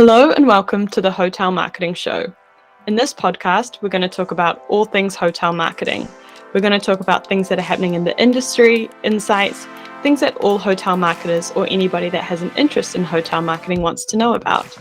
Hello and welcome to the Hotel Marketing Show. In this podcast, we're going to talk about all things hotel marketing. We're going to talk about things that are happening in the industry, insights, things that all hotel marketers or anybody that has an interest in hotel marketing wants to know about.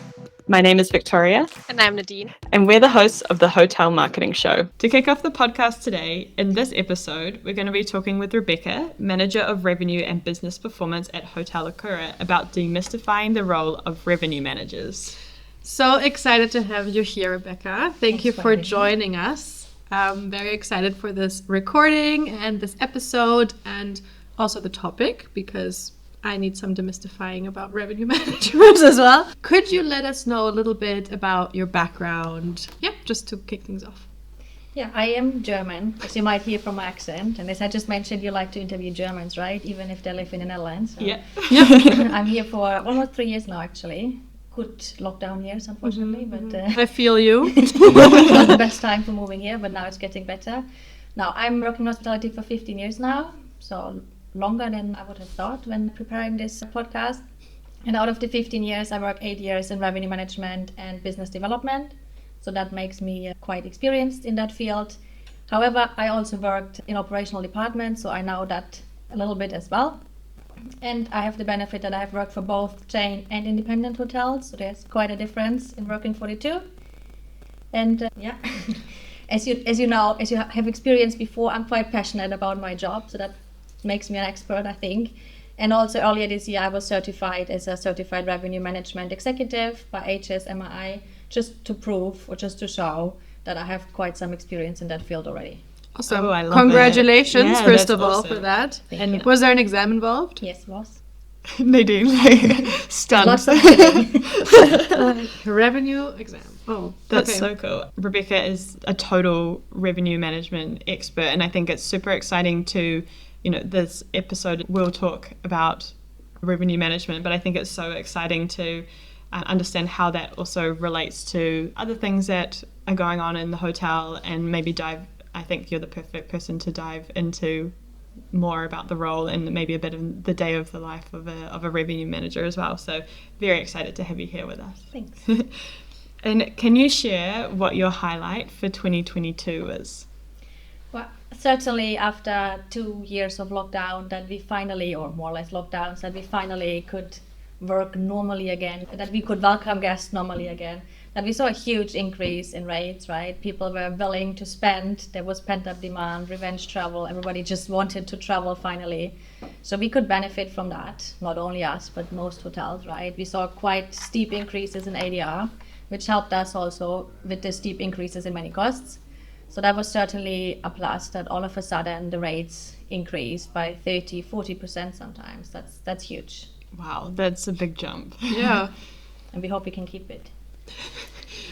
My name is Victoria. And I'm Nadine. And we're the hosts of the Hotel Marketing Show. To kick off the podcast today, in this episode, we're going to be talking with Rebekka, Manager of Revenue and Business Performance at Hotel Okura, about demystifying the role of revenue managers. So excited to have you here, Rebekka. Thanks you for joining us. I'm very excited for this recording and this episode and also the topic because I need some demystifying about revenue managers as well. Could you let us know a little bit about your background? Yeah, just to kick things off. Yeah, I am German, as you might hear from my accent. And as I just mentioned, you like to interview Germans, right? Even if they live in the Netherlands. So. Yeah. I'm here for almost 3 years now, actually. Good lockdown years, unfortunately. But I feel you. not the best time for moving here, but now it's getting better. Now, I'm working in hospitality for 15 years now. So longer than I would have thought when preparing this podcast. And out of the 15 years, I work 8 years in revenue management and business development. So that makes me quite experienced in that field. However, I also worked in operational departments, so I know that a little bit as well. And I have the benefit that I have worked for both chain and independent hotels. So there's quite a difference in working for the two. And yeah, as you know, as you have experienced before, I'm quite passionate about my job. So that makes me an expert, I think. And also earlier this year, I was certified as a certified revenue management executive by HSMI, just to prove or just to show that I have quite some experience in that field already. Awesome. Oh, I love Congratulations, it. first of all, awesome. for that. Thank you. Was there an exam involved? Yes, was. Nadine, stunned. Lots of kidding. Revenue exam. Oh, That's okay. so cool. Rebekka is a total revenue management expert, and I think it's super exciting to, this episode will talk about revenue management, but I think it's so exciting to understand how that also relates to other things that are going on in the hotel and maybe I think you're the perfect person to dive into more about the role and maybe a bit of the day of the life of a revenue manager as well. So very excited to have you here with us. Thanks. And can you share what your highlight for 2022 is? Well, certainly after 2 years of lockdown that we finally, or more or less lockdowns, that we finally could work normally again, that we could welcome guests normally again, that we saw a huge increase in rates, right? People were willing to spend, there was pent-up demand, revenge travel, everybody just wanted to travel finally. So we could benefit from that, not only us, but most hotels, right? We saw quite steep increases in ADR, which helped us also with the steep increases in many costs. So that was certainly a plus, that all of a sudden the rates increased by 30-40% sometimes. That's huge. Wow, that's a big jump. Yeah. And we hope we can keep it.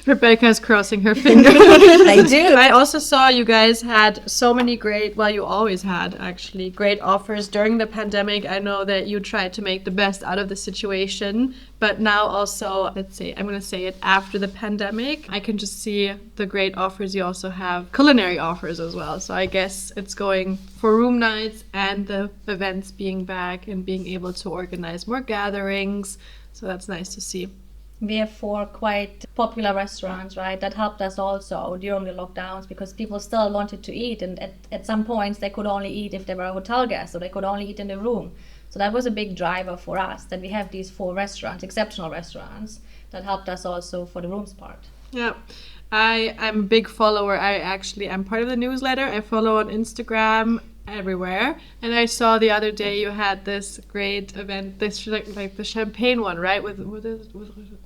Rebekka is crossing her fingers. I do. I also saw you guys had so many you always had actually great offers during the pandemic. I know that you tried to make the best out of the situation, but now also, let's say, I'm going to say it after the pandemic, I can just see the great offers. You also have culinary offers as well. So I guess it's going for room nights and the events being back and being able to organize more gatherings. So that's nice to see. We have 4 quite popular restaurants, right, that helped us also during the lockdowns because people still wanted to eat, and at some points they could only eat if they were a hotel guest, so they could only eat in the room. So that was a big driver for us, that we have these 4 restaurants, exceptional restaurants, that helped us also for the rooms part. Yeah, I'm a big follower. I'm part of the newsletter. I follow on Instagram everywhere, and I saw the other day you had this great event, this like the champagne one, right? With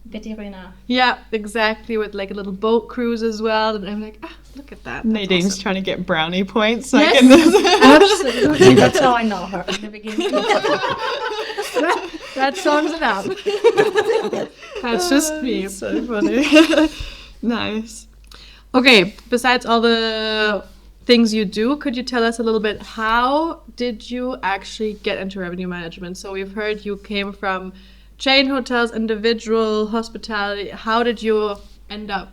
Veterina. Yeah, exactly, with like a little boat cruise as well, and I'm like, look at that. Nadine's awesome. Trying to get brownie points. Yes, Like in this. Absolutely. That's how I know her in the beginning. That sums it up. That's just me. So funny. Nice. Okay, besides all the things you do, could you tell us a little bit, how did you actually get into revenue management? So we've heard you came from chain hotels, individual hospitality. How did you end up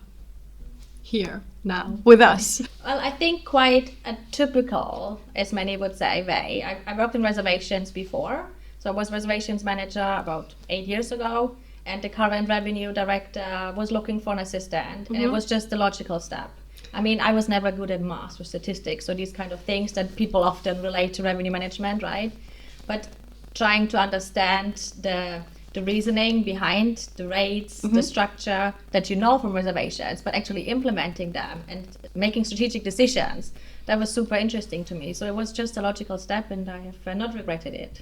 here now with us? Well, I think quite a typical, as many would say, way. I worked in reservations before. So I was reservations manager about 8 years ago. and the current revenue director was looking for an assistant, and it was just the logical step. I mean, I was never good at math or statistics, so these kind of things that people often relate to revenue management, right? But trying to understand the reasoning behind the rates, the structure that you know from reservations, but actually implementing them and making strategic decisions, that was super interesting to me. So it was just a logical step, and I have not regretted it.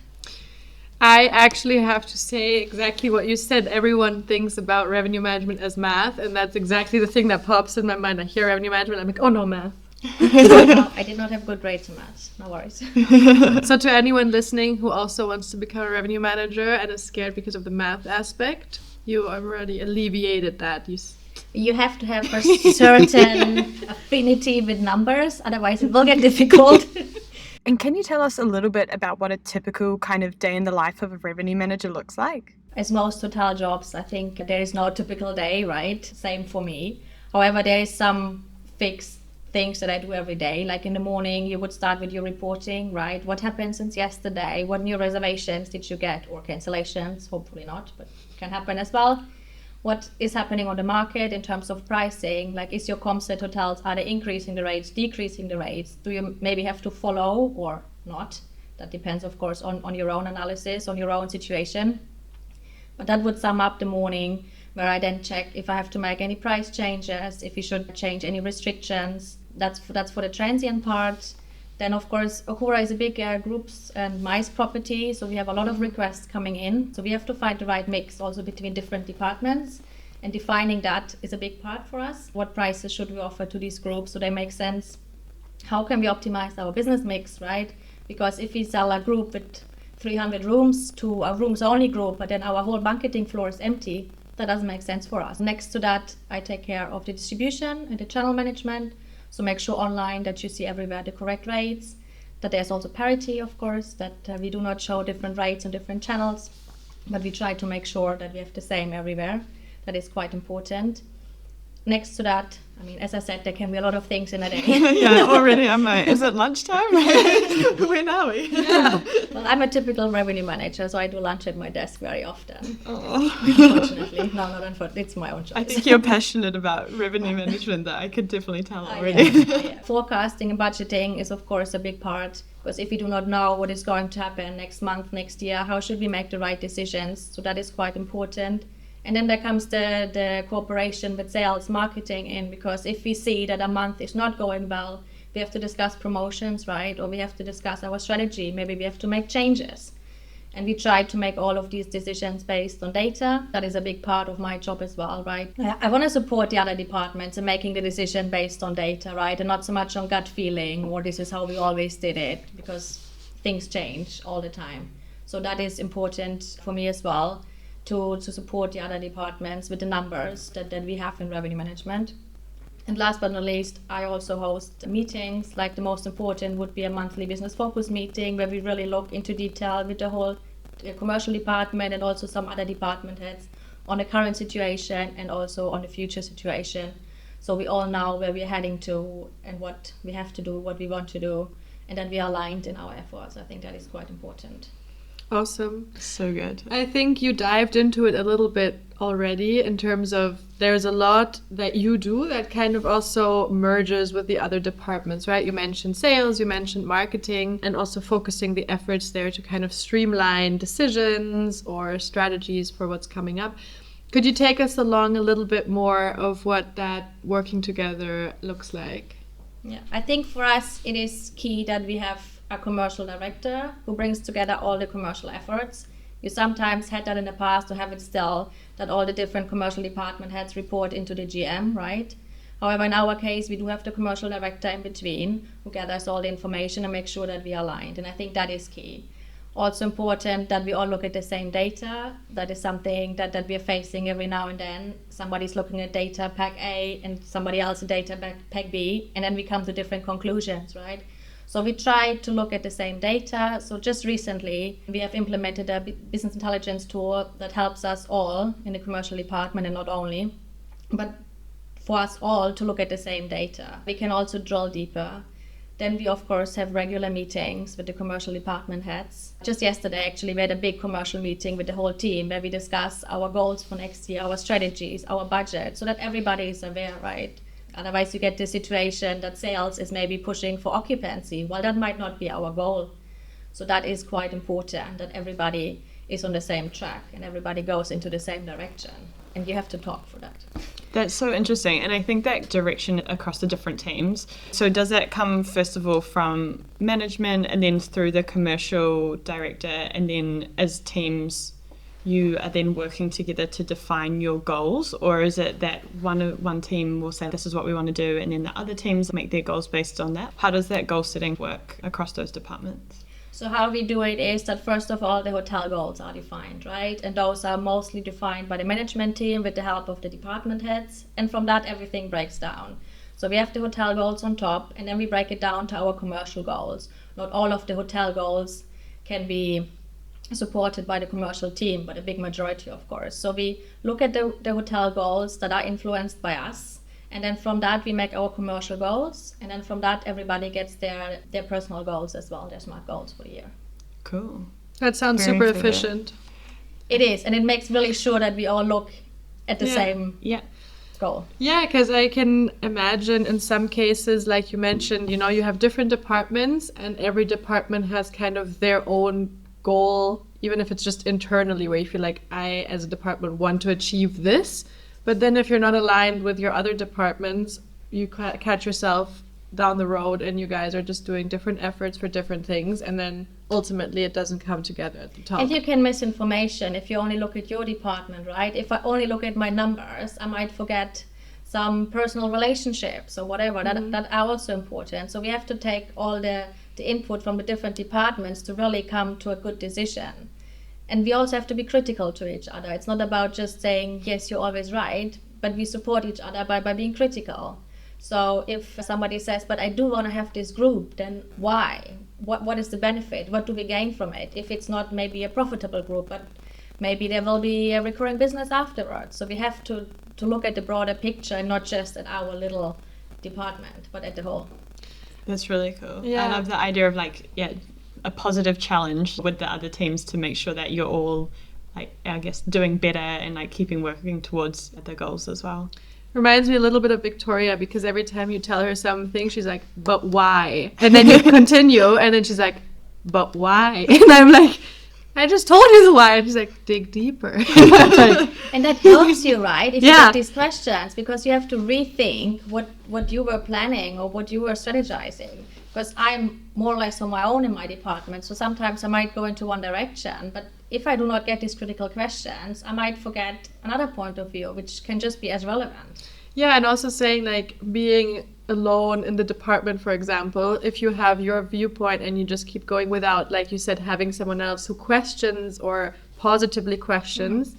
I actually have to say exactly what you said. Everyone thinks about revenue management as math, and that's exactly the thing that pops in my mind. I hear revenue management, I'm like, oh no, math. No, I did not have good grades in maths, no worries. So to anyone listening who also wants to become a revenue manager and is scared because of the math aspect, you already alleviated that. You have to have a certain affinity with numbers, otherwise it will get difficult. And can you tell us a little bit about what a typical kind of day in the life of a revenue manager looks like? As most hotel jobs, I think there is no typical day, right? Same for me. However, there is some fixed things that I do every day. Like in the morning, you would start with your reporting, right? What happened since yesterday? What new reservations did you get, or cancellations? Hopefully not, but it can happen as well. What is happening on the market in terms of pricing? Like, is your comp set hotels, are they increasing the rates, decreasing the rates? Do you maybe have to follow or not? That depends, of course, on your own analysis, on your own situation. But that would sum up the morning, where I then check if I have to make any price changes, if we should change any restrictions. That's for the transient part. Then, of course, Okura is a big groups and MICE property, so we have a lot of requests coming in. So we have to find the right mix also between different departments, and defining that is a big part for us. What prices should we offer to these groups so they make sense? How can we optimize our business mix, right? Because if we sell a group with 300 rooms to a rooms-only group, but then our whole banqueting floor is empty, that doesn't make sense for us. Next to that, I take care of the distribution and the channel management. So make sure online that you see everywhere the correct rates, that there's also parity, of course, that we do not show different rates on different channels, but we try to make sure that we have the same everywhere. That is quite important. Next to that, I mean, as I said, there can be a lot of things in a day. Yeah, already I'm like, is it lunchtime? When are we? Yeah. Well, I'm a typical revenue manager, so I do lunch at my desk very often. Oh. Unfortunately. No, not unfortunately. It's my own choice. I think you're passionate about revenue management, that I could definitely tell already. Yeah. Forecasting and budgeting is, of course, a big part, because if we do not know what is going to happen next month, next year, how should we make the right decisions? So that is quite important. And then there comes the cooperation with sales, marketing in, because if we see that a month is not going well, we have to discuss promotions, right? Or we have to discuss our strategy. Maybe we have to make changes. And we try to make all of these decisions based on data. That is a big part of my job as well, right? I want to support the other departments in making the decision based on data, right? And not so much on gut feeling, or this is how we always did it, because things change all the time. So that is important for me as well, to support the other departments with the numbers that we have in revenue management. And last but not least, I also host meetings. Like the most important would be a monthly business focus meeting, where we really look into detail with the whole commercial department and also some other department heads on the current situation and also on the future situation. So we all know where we're heading to and what we have to do, what we want to do, and then we are aligned in our efforts. I think that is quite important. Awesome. So good. I think you dived into it a little bit already, in terms of there's a lot that you do that kind of also merges with the other departments, right? You mentioned sales, you mentioned marketing, and also focusing the efforts there to kind of streamline decisions or strategies for what's coming up. Could you take us along a little bit more of what that working together looks like? Yeah, I think for us it is key that we have a commercial director who brings together all the commercial efforts. You sometimes had that in the past, to have it still, that all the different commercial department heads report into the GM, right? However, in our case, we do have the commercial director in between, who gathers all the information and makes sure that we are aligned. And I think that is key. Also important that we all look at the same data. That is something that we are facing every now and then. Somebody's looking at data pack A and somebody else at data pack B, and then we come to different conclusions, right? So we try to look at the same data. So just recently, we have implemented a business intelligence tool that helps us all in the commercial department, and not only, but for us all to look at the same data. We can also drill deeper. Then we, of course, have regular meetings with the commercial department heads. Just yesterday, actually, we had a big commercial meeting with the whole team where we discuss our goals for next year, our strategies, our budget, so that everybody is aware, right? Otherwise, you get the situation that sales is maybe pushing for occupancy. Well, that might not be our goal. So that is quite important, that everybody is on the same track and everybody goes into the same direction. And you have to talk for that. That's so interesting. And I think that direction across the different teams. So does that come, first of all, from management and then through the commercial director, and then as teams, you are then working together to define your goals? Or is it that one team will say, this is what we want to do, and then the other teams make their goals based on that? How does that goal setting work across those departments? So how we do it is that first of all, the hotel goals are defined, right? And those are mostly defined by the management team with the help of the department heads. And from that, everything breaks down. So we have the hotel goals on top, and then we break it down to our commercial goals. Not all of the hotel goals can be supported by the commercial team, but a big majority, of course. So we look at the hotel goals that are influenced by us. And then from that, we make our commercial goals. And then from that, everybody gets their personal goals as well, their SMART goals for the year. Cool. That sounds super efficient. It is. And it makes really sure that we all look at the same goal. Yeah, because I can imagine in some cases, like you mentioned, you have different departments and every department has kind of their own goal, even if it's just internally, where you feel like I, as a department, want to achieve this. But then if you're not aligned with your other departments, you catch yourself down the road and you guys are just doing different efforts for different things. And then ultimately it doesn't come together at the top. And you can miss information if you only look at your department, right? If I only look at my numbers, I might forget some personal relationships or whatever. That are also important. So we have to take all the input from the different departments to really come to a good decision. And we also have to be critical to each other. It's not about just saying, yes, you're always right, but we support each other by being critical. So if somebody says, but I do want to have this group, then why? What is the benefit? What do we gain from it? If it's not maybe a profitable group, but maybe there will be a recurring business afterwards. So we have to look at the broader picture and not just at our little department, but at the whole. That's really cool. Yeah. I love the idea of a positive challenge with the other teams to make sure that you're all doing better and keeping working towards the goals as well. Reminds me a little bit of Victoria, because every time you tell her something, she's like, but why? And then you continue, and then she's like, but why? And I'm like, I just told you the why. And she's like, dig deeper. And that helps you, right? If you get these questions, because you have to rethink what you were planning or what you were strategizing. Because I'm more or less on my own in my department, so sometimes I might go into one direction, but if I do not get these critical questions, I might forget another point of view, which can just be as relevant. Yeah, and also saying being alone in the department, for example, if you have your viewpoint and you just keep going without, like you said, having someone else who questions or positively questions,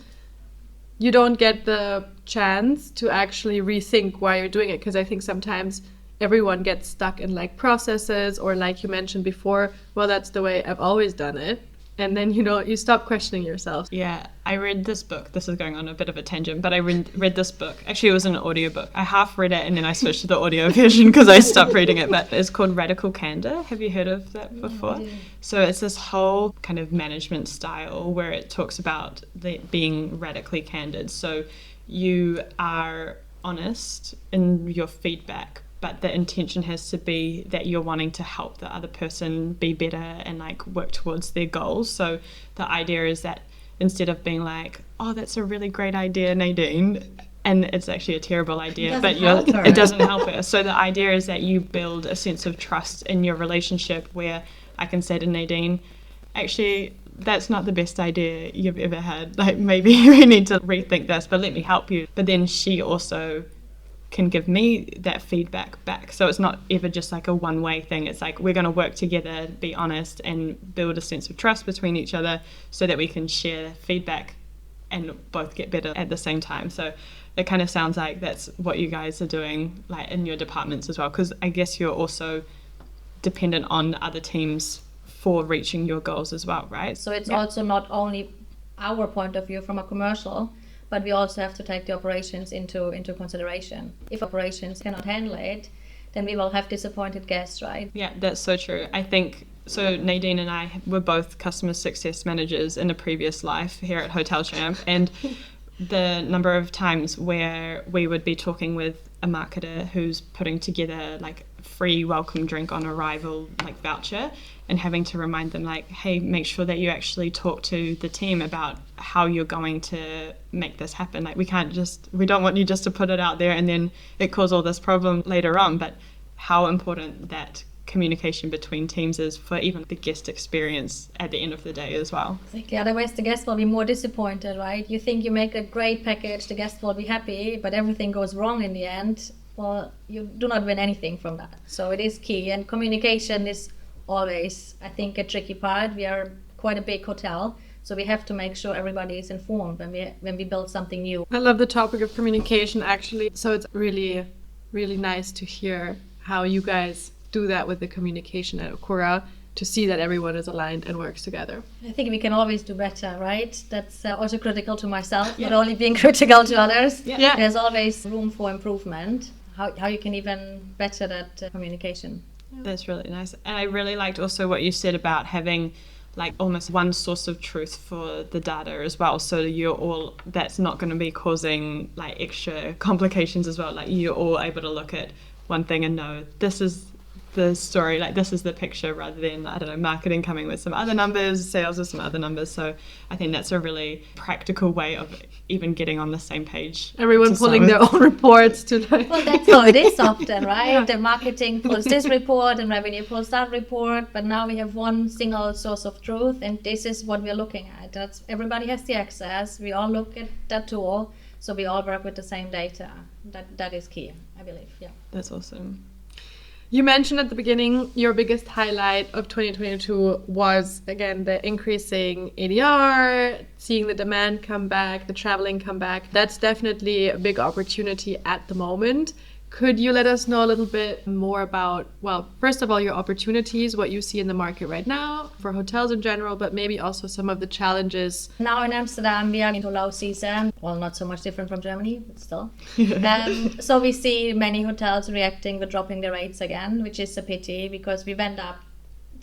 you don't get the chance to actually rethink why you're doing it. Because I think sometimes everyone gets stuck in processes, or like you mentioned before, well, that's the way I've always done it. And then, you stop questioning yourself. Yeah, I read this book. This is going on a bit of a tangent, but I read this book. Actually, it was an audiobook. I half read it and then I switched to the audio version because I stopped reading it. But it's called Radical Candor. Have you heard of that before? So it's this whole kind of management style where it talks about being radically candid. So you are honest in your feedback, but the intention has to be that you're wanting to help the other person be better and work towards their goals. So the idea is that instead of being like, oh, that's a really great idea, Nadine, and it's actually a terrible idea, it doesn't help her. So the idea is that you build a sense of trust in your relationship where I can say to Nadine, actually, that's not the best idea you've ever had. Maybe we need to rethink this, but let me help you. But then she also can give me that feedback back. So it's not ever just a one-way thing. It's we're going to work together, be honest, and build a sense of trust between each other so that we can share feedback and both get better at the same time. So it kind of sounds like that's what you guys are doing in your departments as well, because I guess you're also dependent on other teams for reaching your goals as well, right? So it's also not only our point of view from a commercial, but we also have to take the operations into consideration. If operations cannot handle it, then we will have disappointed guests, right? Yeah, that's so true. I think so. Nadine and I were both customer success managers in a previous life here at Hotel Champ, and the number of times where we would be talking with a marketer who's putting together like free welcome drink on arrival like voucher, and having to remind them like, hey, make sure that you actually talk to the team about how you're going to make this happen. Like we don't want you just to put it out there and then it cause all this problem later on, but how important that communication between teams is for even the guest experience at the end of the day as well. Exactly. Otherwise the guest will be more disappointed, right? You think you make a great package, the guest will be happy, but everything goes wrong in the end. Well, you do not win anything from that. So it is key, and communication is always, I think, a tricky part. We are quite a big hotel, so we have to make sure everybody is informed when we build something new. I love the topic of communication, actually. So it's really, really nice to hear how you guys do that with the communication at Okura, to see that everyone is aligned and works together. I think we can always do better, right? That's also critical to myself, not only being critical to others. Yeah. There's always room for improvement. How you can even better that communication. That's really nice. And I really liked also what you said about having like almost one source of truth for the data as well. So that's not going to be causing like extra complications as well. Like you're all able to look at one thing and know this is the story, like this is the picture, rather than, I don't know, marketing coming with some other numbers, sales with some other numbers. So I think that's a really practical way of even getting on the same page. Everyone pulling their own reports to like... Well, that's how it is often, right? Yeah. The marketing pulls this report and revenue pulls that report, but now we have one single source of truth, and this is what we're looking at. Everybody has the access. We all look at that tool, so we all work with the same data. That is key, I believe. Yeah. That's awesome. You mentioned at the beginning your biggest highlight of 2022 was, again, the increasing ADR, seeing the demand come back, the traveling come back. That's definitely a big opportunity at the moment. Could you let us know a little bit more about, well, first of all, your opportunities, what you see in the market right now for hotels in general, but maybe also some of the challenges? Now in Amsterdam, we are into low season. Well, not so much different from Germany, but still. So we see many hotels reacting with dropping the rates again, which is a pity because we went up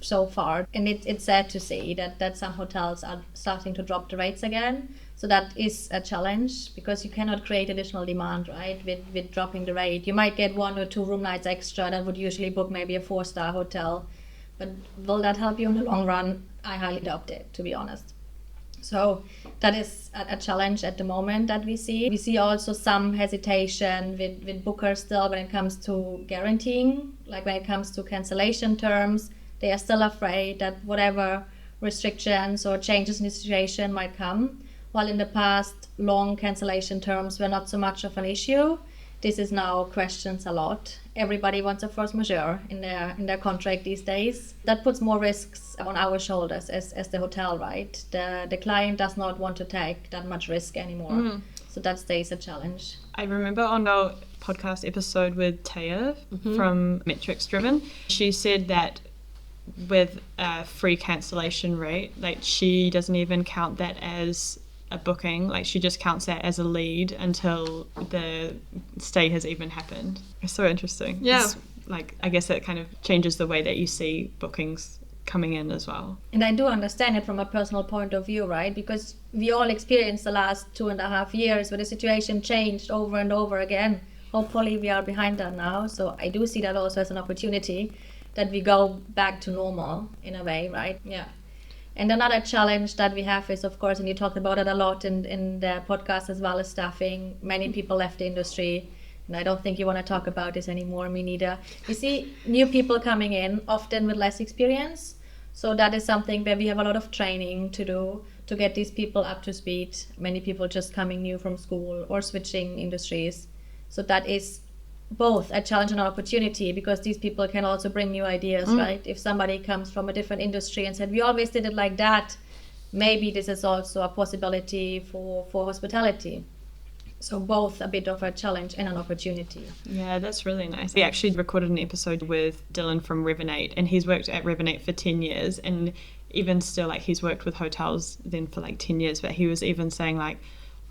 so far. And it's sad to see that some hotels are starting to drop the rates again. So that is a challenge because you cannot create additional demand, right, with dropping the rate. You might get 1 or 2 room nights extra that would usually book maybe a 4-star hotel. But will that help you in the long run? I highly doubt it, to be honest. So that is a challenge at the moment that we see. We see also some hesitation with bookers still when it comes to guaranteeing, like when it comes to cancellation terms. They are still afraid that whatever restrictions or changes in the situation might come. While in the past, long cancellation terms were not so much of an issue, this is now questioned a lot. Everybody wants a force majeure in their contract these days. That puts more risks on our shoulders as the hotel, right? The client does not want to take that much risk anymore. So that stays a challenge. I remember on our podcast episode with Taya from Metrics Driven, she said that with a free cancellation rate, like she doesn't even count that as a booking, like she just counts that as a lead until the stay has even happened. It's so interesting. Yeah. It's like, I guess it kind of changes the way that you see bookings coming in as well. And I do understand it from a personal point of view, right? Because we all experienced the last 2.5 years where the situation changed over and over again. Hopefully we are behind that now. So I do see that also as an opportunity that we go back to normal in a way, right? Yeah. And another challenge that we have is, of course, and you talked about it a lot in the podcast as well, as staffing. Many people left the industry, and I don't think you want to talk about this anymore, me neither. You see new people coming in, often with less experience. So that is something where we have a lot of training to do to get these people up to speed. Many people just coming new from school or switching industries. So that is both a challenge and an opportunity because these people can also bring new ideas, right? If somebody comes from a different industry and said, we always did it like that, maybe this is also a possibility for hospitality. So both a bit of a challenge and an opportunity. Yeah, that's really nice. We actually recorded an episode with Dylan from Revenate, and he's worked at Revenate for 10 years. And even still, like, he's worked with hotels then for like 10 years, but he was even saying like,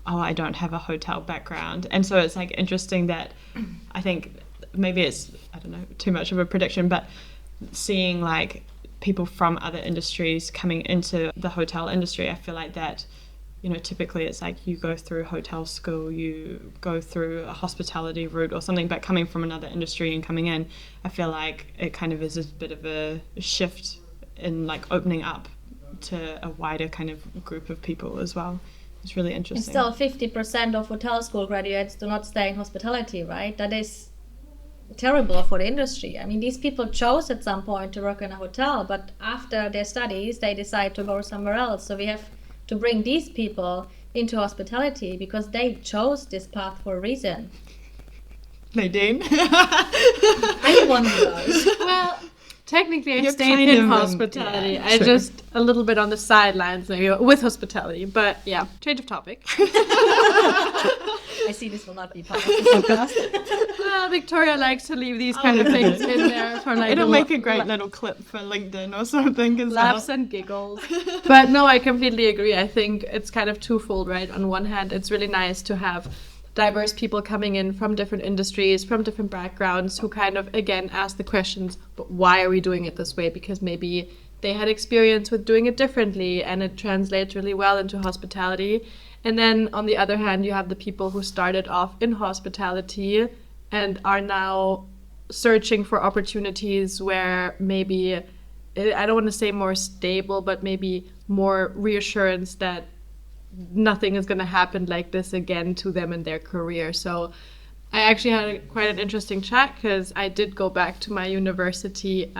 oh, I don't have a hotel background. And so it's like interesting that I think maybe it's, I don't know, too much of a prediction, but seeing like people from other industries coming into the hotel industry, I feel like that, you know, typically it's like you go through hotel school, you go through a hospitality route or something, but coming from another industry and coming in, I feel like it kind of is a bit of a shift in like opening up to a wider kind of group of people as well. It's really And interesting. still 50% of hotel school graduates do not stay in hospitality, right? That is terrible for the industry. I mean, these people chose at some point to work in a hotel, but after their studies, they decide to go somewhere else. So we have to bring these people into hospitality because they chose this path for a reason. Nadine? I'm one of those. Well, technically I You're stayed kind in of hospitality. yeah, I true. just a little bit on the sidelines maybe with hospitality. But yeah, change of topic. I see this will not be part of this podcast. Well, Victoria likes to leave these kind of things in there for like It'll make a great little clip for LinkedIn or something as laughs well. and giggles. But no, I completely agree. I think it's kind of twofold, right? On one hand, it's really nice to have diverse people coming in from different industries, from different backgrounds, who kind of, again, ask the questions, but why are we doing it this way? Because maybe they had experience with doing it differently and it translates really well into hospitality. And then on the other hand, you have the people who started off in hospitality and are now searching for opportunities where maybe, I don't want to say more stable, but maybe more reassurance that nothing is going to happen like this again to them in their career. So I actually had quite an interesting chat because I did go back to my university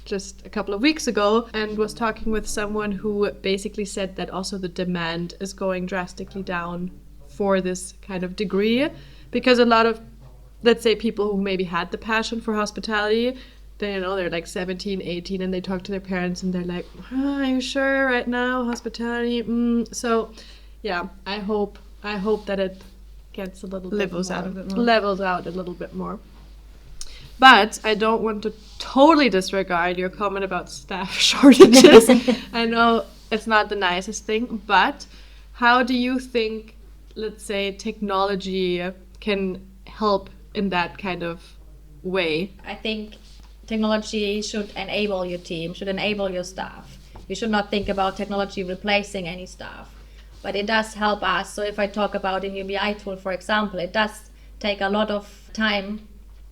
just a couple of weeks ago and was talking with someone who basically said that also the demand is going drastically down for this kind of degree because a lot of, let's say, people who maybe had the passion for hospitality, they, you know, they're like 17, 18 and they talk to their parents and they're like, are you sure right now, hospitality? So yeah, I hope that it gets a little Levels bit more, out a bit more. levels out a little bit more. But I don't want to totally disregard your comment about staff shortages. I know it's not the nicest thing, but how do you think, let's say, technology can help in that kind of way? I think technology should enable your team, should enable your staff. You should not think about technology replacing any staff. But it does help us. So if I talk about a UBI tool, for example, it does take a lot of time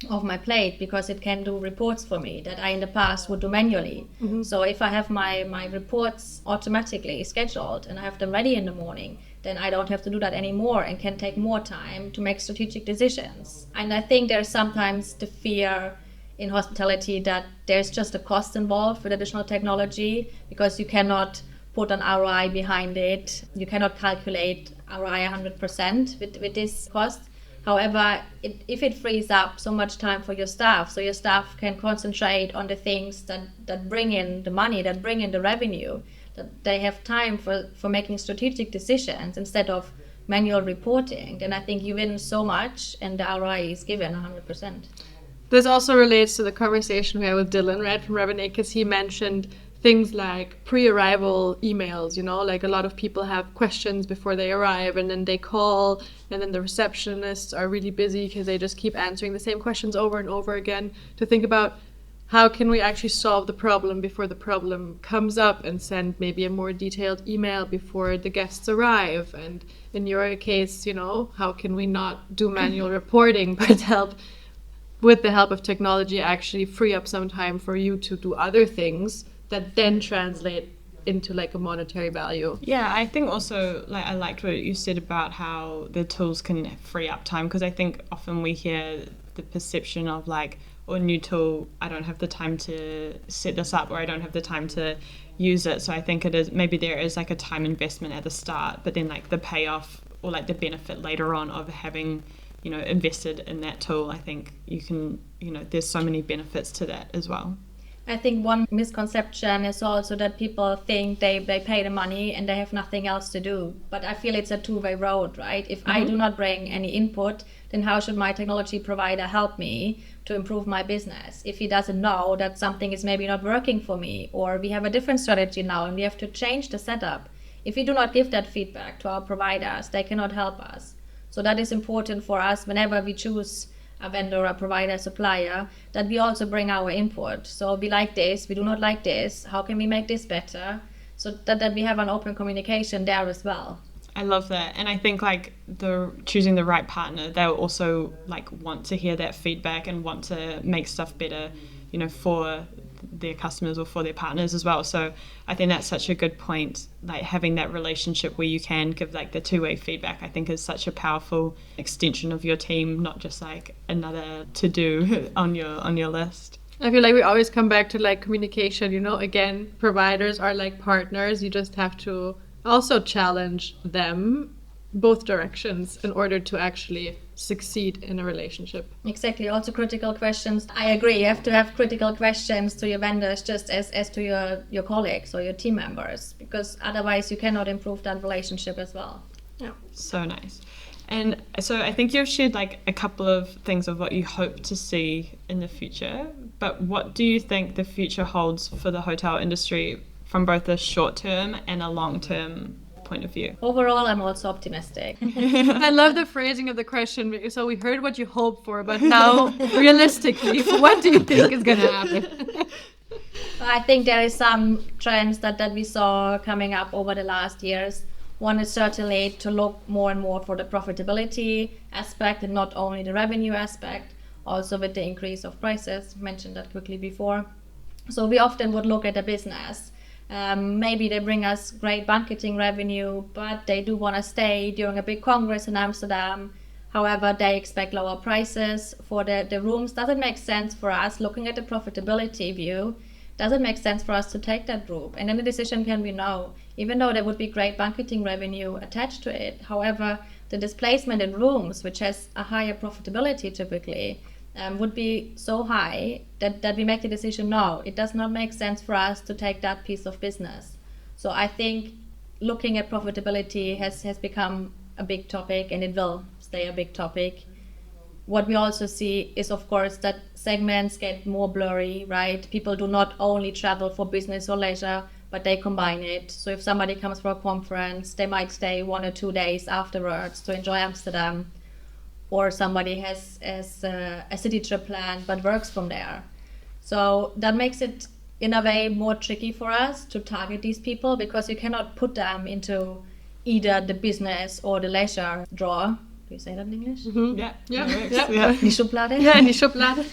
off my plate because it can do reports for me that I in the past would do manually. So if I have my reports automatically scheduled and I have them ready in the morning, then I don't have to do that anymore and can take more time to make strategic decisions. And I think there's sometimes the fear in hospitality that there's just a cost involved with additional technology because you cannot put an ROI behind it. You cannot calculate ROI 100% with this cost. However, if it frees up so much time for your staff, so your staff can concentrate on the things that bring in the money, that bring in the revenue, that they have time for making strategic decisions instead of manual reporting, then I think you win so much and the ROI is given 100%. This also relates to the conversation we had with Dylan, right, from Rebekka, because he mentioned things like pre-arrival emails, you know, like a lot of people have questions before they arrive and then they call and then the receptionists are really busy because they just keep answering the same questions over and over again, to think about how can we actually solve the problem before the problem comes up and send maybe a more detailed email before the guests arrive. And in your case, you know, how can we not do manual reporting but with the help of technology actually free up some time for you to do other things that then translate into like a monetary value. Yeah, I think also, like, I liked what you said about how the tools can free up time, because I think often we hear the perception of like, or new tool, I don't have the time to set this up, or I don't have the time to use it. So I think it is, maybe there is like a time investment at the start, but then like the payoff or like the benefit later on of having, you know, invested in that tool, I think you can, you know, there's so many benefits to that as well. I think one misconception is also that people think they pay the money and they have nothing else to do. But I feel it's a two-way road, right? If I do not bring any input, then how should my technology provider help me to improve my business? If he doesn't know that something is maybe not working for me, or we have a different strategy now and we have to change the setup. If we do not give that feedback to our providers, they cannot help us. So that is important for us whenever we choose a vendor, a provider, supplier, that we also bring our input. So we like this, we do not like this, how can we make this better? So that we have an open communication there as well. I love that. And I think like choosing the right partner, they'll also like want to hear that feedback and want to make stuff better, you know, for their customers or for their partners as well. So I think that's such a good point. Like having that relationship where you can give like the two-way feedback, I think is such a powerful extension of your team, not just like another to do on your list. I feel like we always come back to like communication, you know, again, providers are like partners. You just have to also challenge them both directions in order to actually succeed in a relationship. Exactly. Also critical questions. I agree. You have to have critical questions to your vendors just as to your colleagues or your team members, because otherwise you cannot improve that relationship as well. Yeah. So nice. And so I think you've shared like a couple of things of what you hope to see in the future, but what do you think the future holds for the hotel industry from both a short-term and a long-term point of view? Overall, I'm also optimistic. I love the phrasing of the question. So we heard what you hope for, but now realistically, what do you think is going to happen? I think there is some trends that we saw coming up over the last years. One is certainly to look more and more for the profitability aspect and not only the revenue aspect, also with the increase of prices, mentioned that quickly before. So we often would look at a business. Maybe they bring us great banqueting revenue, but they do want to stay during a big congress in Amsterdam. However, they expect lower prices for the rooms. Does it make sense for us, looking at the profitability view, does it make sense for us to take that room? And then the decision can be no, even though there would be great banqueting revenue attached to it. However, the displacement in rooms, which has a higher profitability typically, would be so high that we make the decision, no, it does not make sense for us to take that piece of business. So I think looking at profitability has become a big topic, and it will stay a big topic. What we also see is, of course, that segments get more blurry, right? People do not only travel for business or leisure, but they combine it. So if somebody comes for a conference, they might stay 1 or 2 days afterwards to enjoy Amsterdam. Or somebody has a city trip planned but works from there. So that makes it, in a way, more tricky for us to target these people, because you cannot put them into either the business or the leisure drawer. Do you say that in English? Mm-hmm. Yeah. Die Schublade? Yeah, in die Schublade.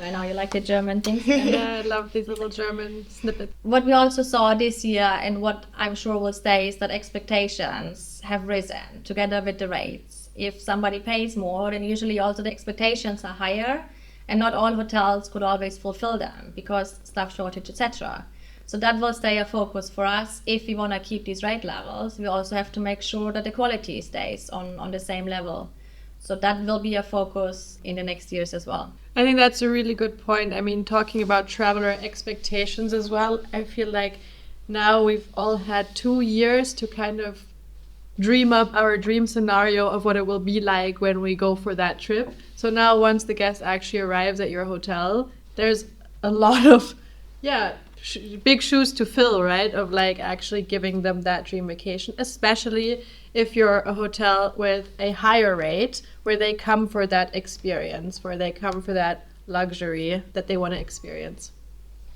I know you like the German things. Yeah, I love these little German snippets. What we also saw this year, and what I'm sure will stay, is that expectations have risen together with the rates. If somebody pays more, then usually also the expectations are higher, and not all hotels could always fulfill them because staff shortage, etc. So that will stay a focus for us. If we want to keep these rate levels, we also have to make sure that the quality stays on the same level. So that will be a focus in the next years as well. I think that's a really good point. I mean, talking about traveler expectations as well, I feel like now we've all had 2 years to kind of dream up our dream scenario of what it will be like when we go for that trip. So now once the guest actually arrives at your hotel, there's a lot of, big shoes to fill, right? Of like actually giving them that dream vacation, especially if you're a hotel with a higher rate where they come for that experience, where they come for that luxury that they want to experience.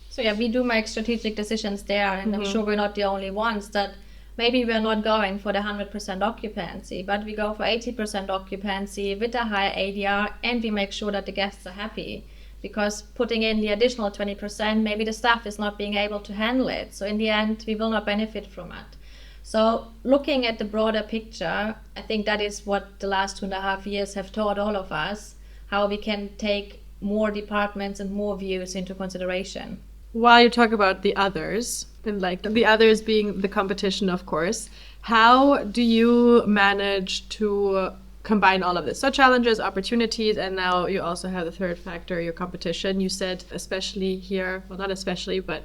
So yeah, we do make strategic decisions there, and I'm sure we're not the only ones that maybe we're not going for the 100% occupancy, but we go for 80% occupancy with a higher ADR, and we make sure that the guests are happy. Because putting in the additional 20%, maybe the staff is not being able to handle it. So in the end, we will not benefit from it. So looking at the broader picture, I think that is what the last 2.5 years have taught all of us, how we can take more departments and more views into consideration. While you talk about the others, and like the others being the competition, of course, how do you manage to combine all of this? So challenges, opportunities, and now you also have the third factor, your competition. You said especially here, well, not especially, but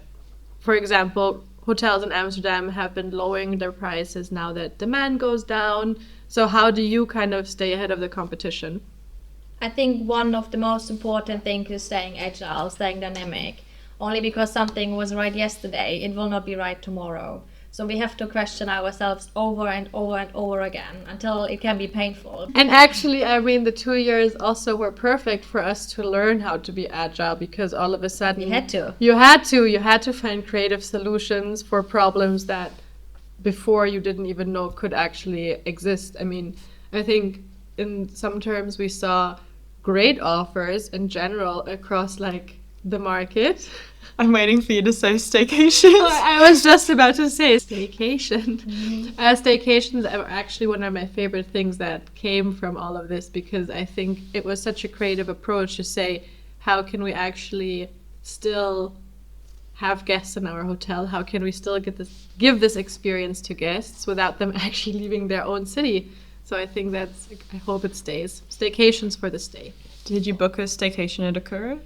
for example, hotels in Amsterdam have been lowering their prices now that demand goes down. So how do you kind of stay ahead of the competition? I think one of the most important things is staying agile, staying dynamic. Only because something was right yesterday, it will not be right tomorrow. So we have to question ourselves over and over and over again until it can be painful. And actually, I mean, the 2 years also were perfect for us to learn how to be agile, because all of a sudden You had to. You had to find creative solutions for problems that before you didn't even know could actually exist. I mean, I think in some terms we saw great offers in general across like the market. I'm waiting for you to say staycation. I was just about to say staycation. Staycations are actually one of my favorite things that came from all of this, because I think it was such a creative approach to say, how can we actually still have guests in our hotel? How can we still give this experience to guests without them actually leaving their own city? So I think I hope it stays. Staycations for the stay. Did you book a staycation at Okura?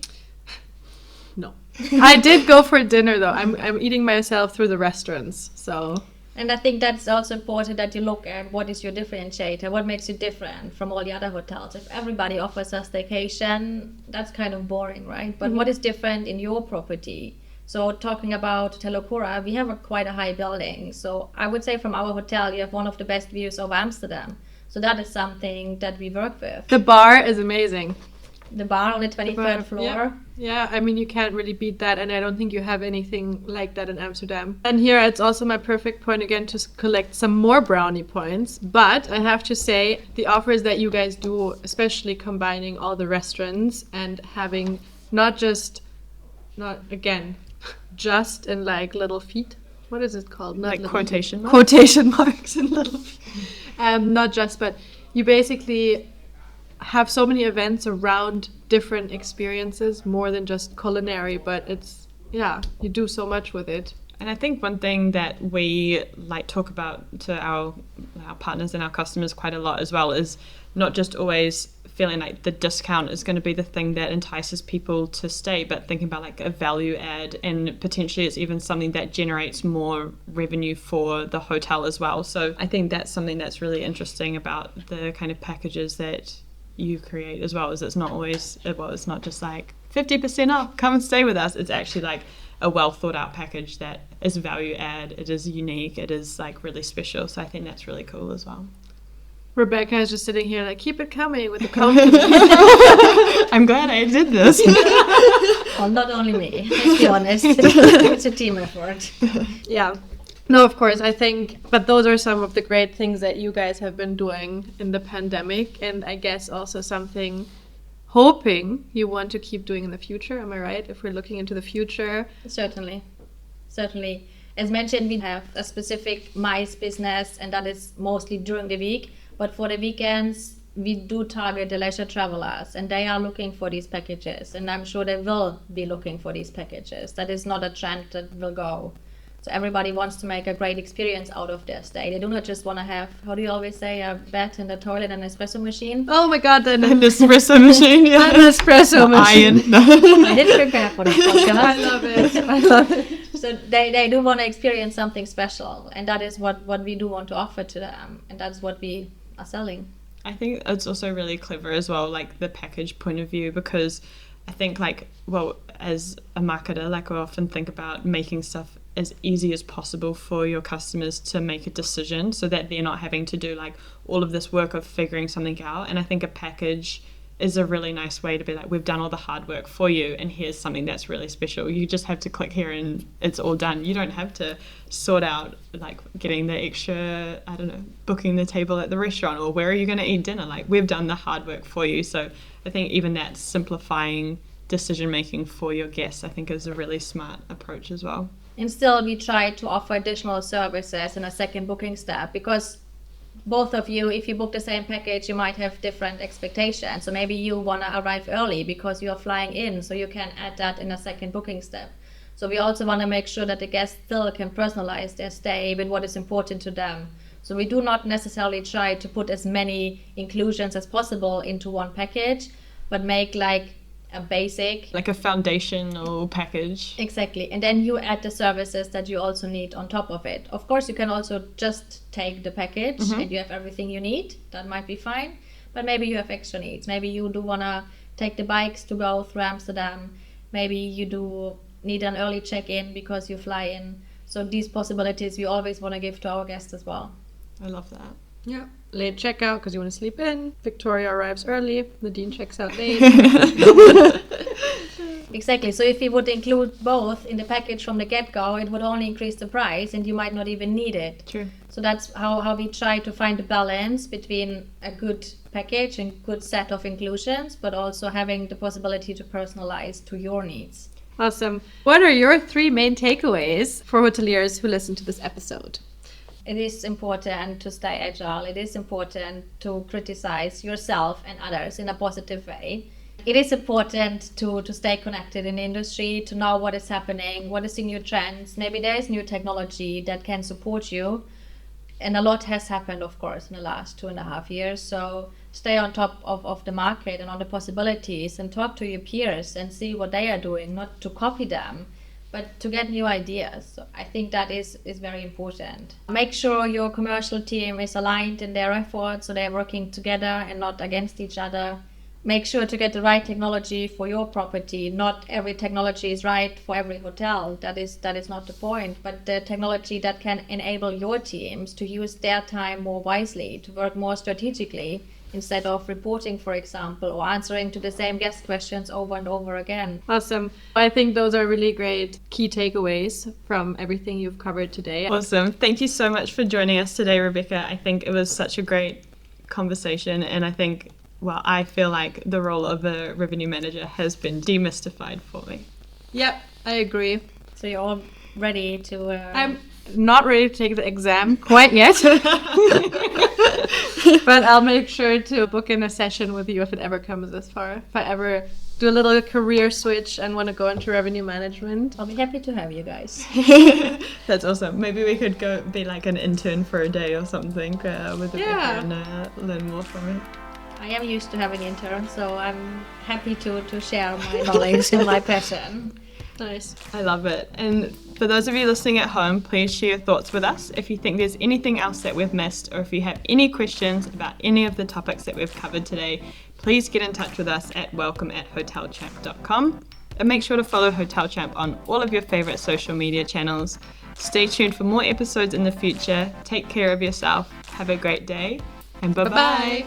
No. I did go for dinner though. I'm eating myself through the restaurants. So. And I think that's also important that you look at what is your differentiator, what makes you different from all the other hotels. If everybody offers a staycation, that's kind of boring, right? But what is different in your property? So talking about Hotel Okura, we have quite a high building. So I would say from our hotel, you have one of the best views of Amsterdam. So that is something that we work with. The bar is amazing. The bar on the 23rd floor. Yeah, I mean, you can't really beat that, and I don't think you have anything like that in Amsterdam. And here it's also my perfect point again to collect some more brownie points. But I have to say, the offers that you guys do, especially combining all the restaurants and having just in like little feet. What is it called? Not like quotation marks? Quotation marks in little feet. Not just, but you basically have so many events around different experiences, more than just culinary, but you do so much with it. And I think one thing that we like talk about to our partners and our customers quite a lot as well is not just always feeling like the discount is going to be the thing that entices people to stay, but thinking about like a value add, and potentially it's even something that generates more revenue for the hotel as well. So I think that's something that's really interesting about the kind of packages that you create as well, is it's not always, it's not just like 50% off, come and stay with us. It's actually like a well thought out package that is value add, it is unique, it is like really special. So I think that's really cool as well. Rebekka is just sitting here like, keep it coming with the confidence. I'm glad I did this. Well, not only me, let's be honest. It's a team effort. Yeah. No, of course, I think, but those are some of the great things that you guys have been doing in the pandemic, and I guess also something hoping you want to keep doing in the future. Am I right? If we're looking into the future. Certainly. As mentioned, we have a specific MICE business, and that is mostly during the week. But for the weekends, we do target the leisure travelers, and they are looking for these packages. And I'm sure they will be looking for these packages. That is not a trend that will go. So everybody wants to make a great experience out of their stay. They do not just want to have, how do you always say, a bed and a toilet and an espresso machine? Oh my God, an espresso machine, yeah. An espresso machine. I didn't prepare for this podcast. I love it. So they do want to experience something special, and that is what we do want to offer to them, and that's what we are selling. I think it's also really clever as well, like the package point of view, because I think as a marketer, like I often think about making stuff as easy as possible for your customers to make a decision so that they're not having to do like all of this work of figuring something out. And I think a package is a really nice way to be like, we've done all the hard work for you and here's something that's really special. You just have to click here and it's all done. You don't have to sort out like getting the extra, booking the table at the restaurant or where are you going to eat dinner. Like we've done the hard work for you. So I think even that simplifying decision making for your guests, I think is a really smart approach as well. And still we try to offer additional services in a second booking step, because both of you, if you book the same package, you might have different expectations. So maybe you want to arrive early because you're flying in, so you can add that in a second booking step. So we also want to make sure that the guests still can personalize their stay with what is important to them. So we do not necessarily try to put as many inclusions as possible into one package, but make like a basic, like a foundational package. Exactly. And then you add the services that you also need on top of it. Of course, you can also just take the package and you have everything you need. That might be fine. But maybe you have extra needs. Maybe you do want to take the bikes to go through Amsterdam. Maybe you do need an early check-in because you fly in. So these possibilities we always want to give to our guests as well. I love that. Yeah. Late checkout because you want to sleep in. Victoria arrives early. Nadine checks out late. Exactly. So if we would include both in the package from the get-go, it would only increase the price and you might not even need it. True. So that's how we try to find a balance between a good package and good set of inclusions, but also having the possibility to personalize to your needs. Awesome. What are your 3 main takeaways for hoteliers who listen to this episode? It is important to stay agile. It is important to criticize yourself and others in a positive way. It is important to stay connected in the industry, to know what is happening, what is the new trends. Maybe there is new technology that can support you. And a lot has happened, of course, in the last 2.5 years. So stay on top of the market and on the possibilities and talk to your peers and see what they are doing, not to copy them, but to get new ideas. So I think that is very important. Make sure your commercial team is aligned in their efforts, so they're working together and not against each other. Make sure to get the right technology for your property. Not every technology is right for every hotel. That is not the point. But the technology that can enable your teams to use their time more wisely, to work more strategically, instead of reporting, for example, or answering to the same guest questions over and over again. Awesome. I think those are really great key takeaways from everything you've covered today. Awesome. Thank you so much for joining us today, Rebekka. I think it was such a great conversation, and I think, well, I feel like the role of a revenue manager has been demystified for me. Yep, I agree. So you're all ready to... I'm not ready to take the exam quite yet. But I'll make sure to book in a session with you if it ever comes this far. If I ever do a little career switch and want to go into revenue management. I'll be happy to have you guys. That's awesome. Maybe we could go be like an intern for a day or something with Rebekka and learn more from it. I am used to having interns, so I'm happy to share my knowledge and my passion. Nice. I love it. And for those of you listening at home, please share your thoughts with us. If you think there's anything else that we've missed, or if you have any questions about any of the topics that we've covered today, please get in touch with us at welcome@hotelchamp.com. And make sure to follow Hotel Champ on all of your favorite social media channels. Stay tuned for more episodes in the future. Take care of yourself. Have a great day. And bye-bye. Bye-bye.